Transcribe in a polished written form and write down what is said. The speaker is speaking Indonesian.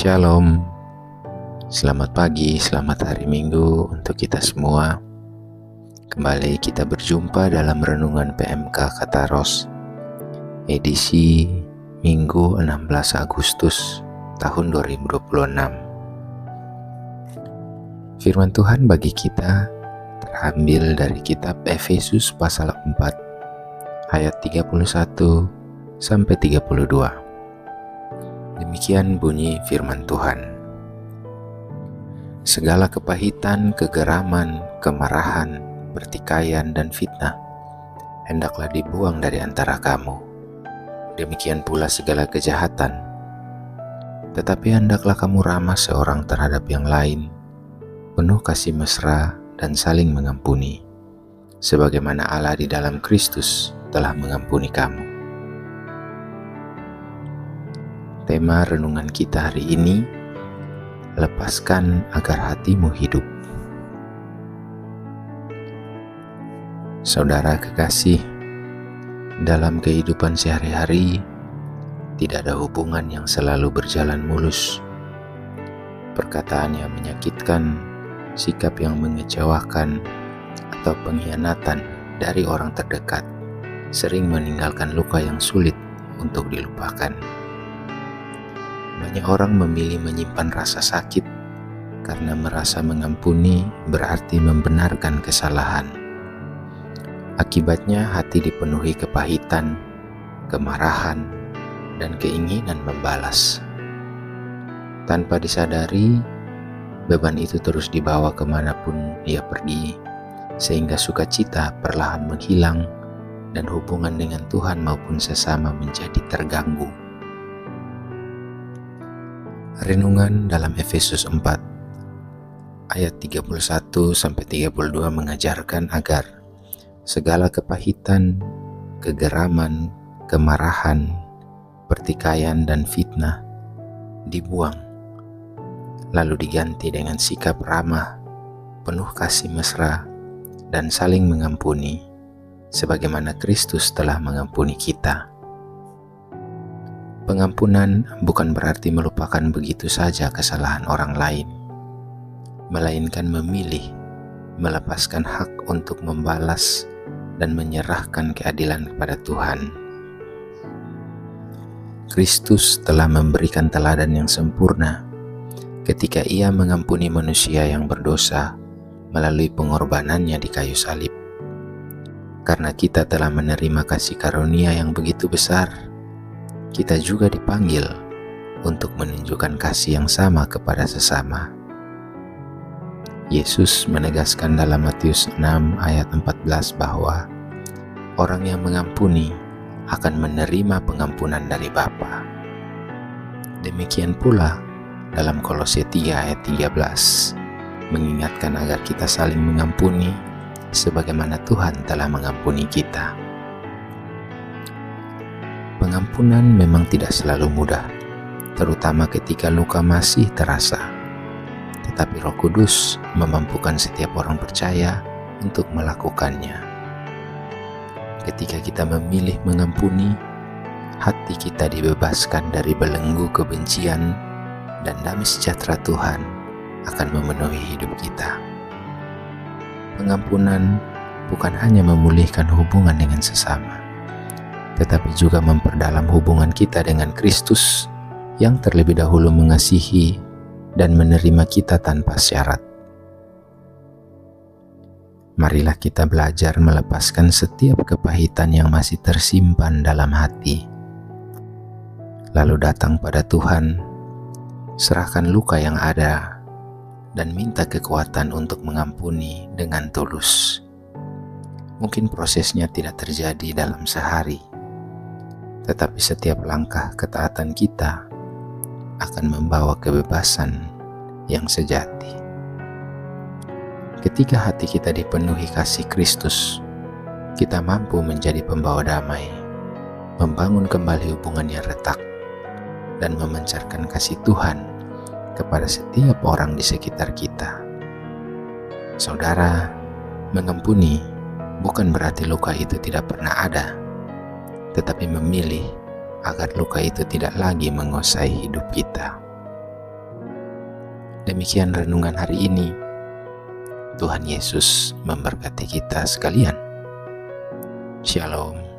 Shalom, selamat pagi, selamat hari Minggu untuk kita semua. Kembali kita berjumpa dalam Renungan PMK Kataros, edisi Minggu 16 Agustus tahun 2026. Firman Tuhan bagi kita terambil dari kitab Efesus pasal 4 ayat 31 sampai 32. Demikian bunyi firman Tuhan. Segala kepahitan, kegeraman, kemarahan, pertikaian, dan fitnah hendaklah dibuang dari antara kamu. Demikian pula segala kejahatan. Tetapi hendaklah kamu ramah seorang terhadap yang lain, penuh kasih mesra dan saling mengampuni, sebagaimana Allah di dalam Kristus telah mengampuni kamu. Tema renungan kita hari ini, lepaskan agar hatimu hidup. Saudara kekasih, dalam kehidupan sehari-hari tidak ada hubungan yang selalu berjalan mulus. Perkataan yang menyakitkan, sikap yang mengecewakan, atau pengkhianatan dari orang terdekat sering meninggalkan luka yang sulit untuk dilupakan. Banyak orang memilih menyimpan rasa sakit karena merasa mengampuni berarti membenarkan kesalahan. Akibatnya hati dipenuhi kepahitan, kemarahan, dan keinginan membalas. Tanpa disadari, beban itu terus dibawa kemanapun ia pergi, sehingga sukacita perlahan menghilang dan hubungan dengan Tuhan maupun sesama menjadi terganggu. Renungan dalam Efesus 4 ayat 31 sampai 32 mengajarkan agar segala kepahitan, kegeraman, kemarahan, pertikaian, dan fitnah dibuang, lalu diganti dengan sikap ramah, penuh kasih mesra, dan saling mengampuni, sebagaimana Kristus telah mengampuni kita. Pengampunan bukan berarti melupakan begitu saja kesalahan orang lain, melainkan memilih melepaskan hak untuk membalas dan menyerahkan keadilan kepada Tuhan. Kristus telah memberikan teladan yang sempurna ketika Ia mengampuni manusia yang berdosa melalui pengorbanannya di kayu salib. Karena kita telah menerima kasih karunia yang begitu besar, kita juga dipanggil untuk menunjukkan kasih yang sama kepada sesama. Yesus menegaskan dalam Matius 6 ayat 14 bahwa orang yang mengampuni akan menerima pengampunan dari Bapa. Demikian pula dalam Kolose 3 ayat 13 mengingatkan agar kita saling mengampuni sebagaimana Tuhan telah mengampuni kita. Pengampunan memang tidak selalu mudah, terutama ketika luka masih terasa. Tetapi Roh Kudus memampukan setiap orang percaya untuk melakukannya. Ketika kita memilih mengampuni, hati kita dibebaskan dari belenggu kebencian, dan damai sejahtera Tuhan akan memenuhi hidup kita. Pengampunan bukan hanya memulihkan hubungan dengan sesama, tetapi juga memperdalam hubungan kita dengan Kristus yang terlebih dahulu mengasihi dan menerima kita tanpa syarat. Marilah kita belajar melepaskan setiap kepahitan yang masih tersimpan dalam hati, lalu datang pada Tuhan, serahkan luka yang ada, dan minta kekuatan untuk mengampuni dengan tulus. Mungkin prosesnya tidak terjadi dalam sehari, tetapi setiap langkah ketaatan kita akan membawa kebebasan yang sejati. Ketika hati kita dipenuhi kasih Kristus, kita mampu menjadi pembawa damai, membangun kembali hubungan yang retak, dan memancarkan kasih Tuhan kepada setiap orang di sekitar kita. Saudara, mengampuni bukan berarti luka itu tidak pernah ada, tetapi memilih agar luka itu tidak lagi menguasai hidup kita. Demikian renungan hari ini. Tuhan Yesus memberkati kita sekalian. Shalom.